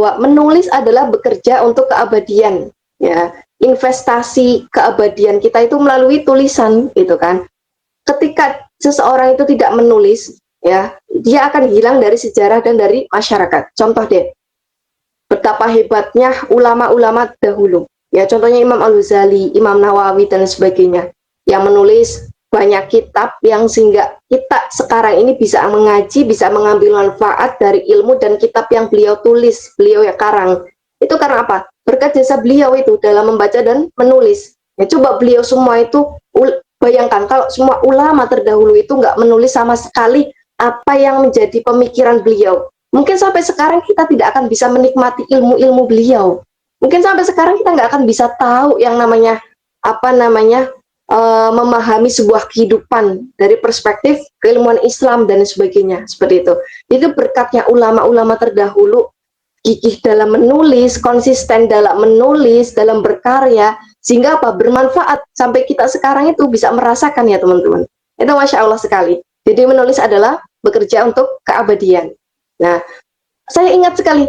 bahwa menulis adalah bekerja untuk keabadian, ya. Investasi keabadian kita itu melalui tulisan, gitu kan. Ketika seseorang itu tidak menulis, ya, dia akan hilang dari sejarah dan dari masyarakat. Contoh deh, betapa hebatnya ulama-ulama dahulu. Ya, contohnya Imam Al-Ghazali, Imam Nawawi dan sebagainya, yang menulis banyak kitab yang sehingga kita sekarang ini bisa mengaji, bisa mengambil manfaat dari ilmu dan kitab yang beliau tulis, beliau yang karang. Itu karena apa? Berkat jasa beliau itu dalam membaca dan menulis. Ya, coba beliau semua itu, bayangkan kalau semua ulama terdahulu itu nggak menulis sama sekali apa yang menjadi pemikiran beliau. Mungkin sampai sekarang kita tidak akan bisa menikmati ilmu-ilmu beliau. Mungkin sampai sekarang kita nggak akan bisa tahu yang namanya memahami sebuah kehidupan dari perspektif keilmuan Islam dan sebagainya, seperti itu. Itu berkatnya ulama-ulama terdahulu, gigih dalam menulis, konsisten dalam menulis, dalam berkarya, sehingga apa? Bermanfaat sampai kita sekarang itu bisa merasakan, ya teman-teman. Itu Masya Allah sekali. Jadi menulis adalah bekerja untuk keabadian. Nah, saya ingat sekali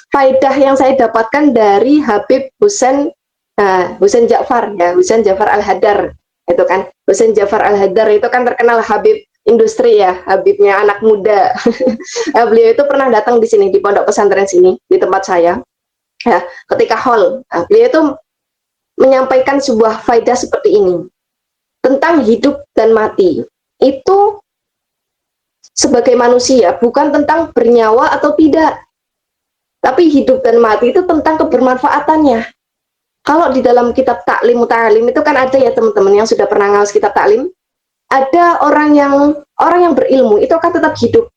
faedah yang saya dapatkan dari Habib Husain Ja'far, ya, Husain Ja'far Al-Hadar, itu kan. Husain Ja'far Al-Hadar itu kan terkenal Habib industri, ya, Habibnya anak muda. Beliau itu pernah datang di sini, di pondok pesantren sini, di tempat saya, ya, ketika haul. Beliau itu menyampaikan sebuah faedah seperti ini, tentang hidup dan mati. Itu sebagai manusia bukan tentang bernyawa atau tidak, tapi hidup dan mati itu tentang kebermanfaatannya. Kalau di dalam kitab Ta'lim Muta'alim itu kan ada, ya teman-teman yang sudah pernah ngawas kitab Ta'lim, ada orang yang berilmu itu akan tetap hidup.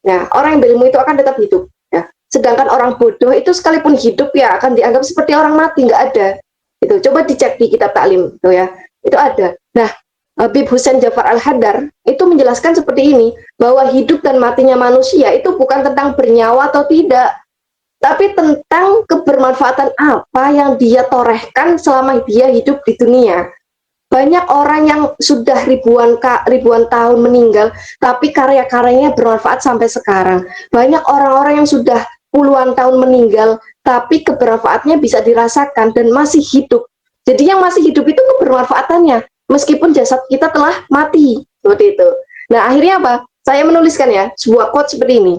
Ya, orang yang berilmu itu akan tetap hidup. Ya. Sedangkan orang bodoh itu sekalipun hidup ya akan dianggap seperti orang mati, nggak ada. Itu coba dicek di kitab Ta'lim, tuh ya, itu ada. Nah, Habib Husain Ja'far Al-Hadar itu menjelaskan seperti ini, bahwa hidup dan matinya manusia itu bukan tentang bernyawa atau tidak, tapi tentang kebermanfaatan apa yang dia torehkan selama dia hidup di dunia. Banyak orang yang sudah ribuan tahun meninggal, tapi karya-karyanya bermanfaat sampai sekarang. Banyak orang-orang yang sudah puluhan tahun meninggal, tapi kebermanfaatnya bisa dirasakan dan masih hidup. Jadi yang masih hidup itu kebermanfaatannya, meskipun jasad kita telah mati, seperti itu. Nah, akhirnya apa? Saya menuliskan, ya, sebuah quote seperti ini.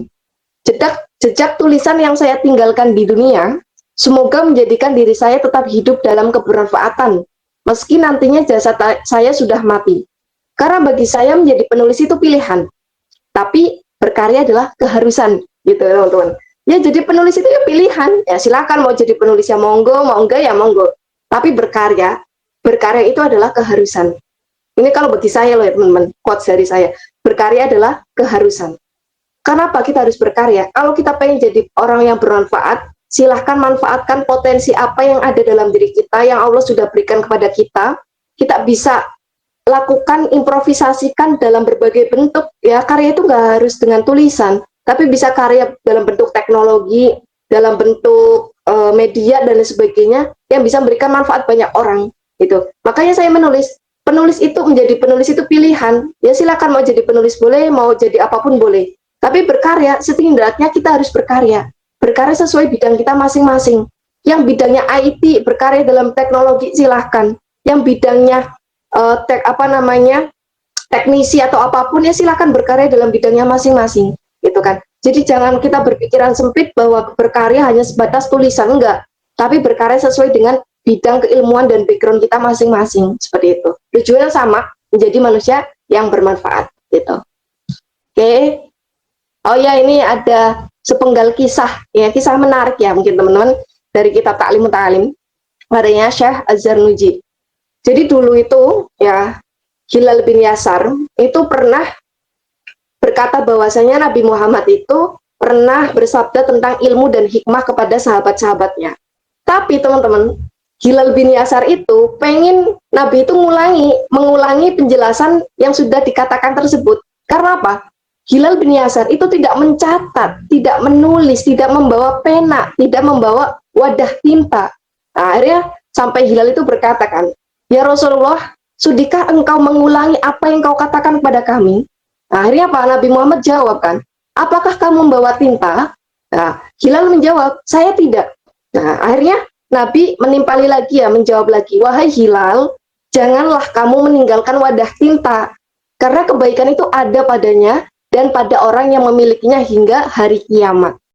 Jejak tulisan yang saya tinggalkan di dunia, semoga menjadikan diri saya tetap hidup dalam kebermanfaatan, meski nantinya jasad saya sudah mati. Karena bagi saya menjadi penulis itu pilihan, tapi berkarya adalah keharusan, gitu teman-teman. Ya, jadi penulis itu ya pilihan, ya silakan mau jadi penulis ya monggo, mau enggak ya monggo. Tapi berkarya itu adalah keharusan. Ini kalau bagi saya loh ya teman-teman, quotes dari saya, berkarya adalah keharusan. Kenapa kita harus berkarya? Kalau kita pengen jadi orang yang bermanfaat, silahkan manfaatkan potensi apa yang ada dalam diri kita, yang Allah sudah berikan kepada kita. Kita bisa lakukan, improvisasikan dalam berbagai bentuk. Ya, karya itu nggak harus dengan tulisan, tapi bisa karya dalam bentuk teknologi, dalam bentuk media dan sebagainya, yang bisa memberikan manfaat banyak orang. Gitu. Makanya saya menulis. Menjadi penulis itu pilihan. Ya silakan mau jadi penulis boleh, mau jadi apapun boleh. Tapi berkarya, setidaknya kita harus berkarya. Berkarya sesuai bidang kita masing-masing. Yang bidangnya IT, berkarya dalam teknologi, silahkan. Yang bidangnya teknisi atau apapun, ya silahkan berkarya dalam bidangnya masing-masing. Gitu kan. Jadi jangan kita berpikiran sempit bahwa berkarya hanya sebatas tulisan, enggak. Tapi berkarya sesuai dengan bidang keilmuan dan background kita masing-masing. Seperti itu. Tujuannya sama, menjadi manusia yang bermanfaat. Gitu. Oke. Oh ya, ini ada sepenggal kisah, ya, kisah menarik ya mungkin teman-teman dari kitab Ta'lim Muta'alim, adanya Syekh Az-Zarnuji. Jadi dulu itu, ya, Hilal bin Yasar itu pernah berkata bahwasanya Nabi Muhammad itu pernah bersabda tentang ilmu dan hikmah kepada sahabat-sahabatnya. Tapi teman-teman, Hilal bin Yasar itu pengen Nabi itu mengulangi penjelasan yang sudah dikatakan tersebut. Karena apa? Hilal bin Yasar itu tidak mencatat, tidak menulis, tidak membawa pena, tidak membawa wadah tinta. Nah, akhirnya sampai Hilal itu berkata kan, ya Rasulullah, sudikah engkau mengulangi apa yang kau katakan kepada kami? Nah, akhirnya Pak Nabi Muhammad jawab kan, apakah kamu membawa tinta? Nah, Hilal menjawab, saya tidak. Nah, akhirnya Nabi menimpali lagi ya, menjawab lagi, wahai Hilal, janganlah kamu meninggalkan wadah tinta, karena kebaikan itu ada padanya dan pada orang yang memilikinya hingga hari kiamat.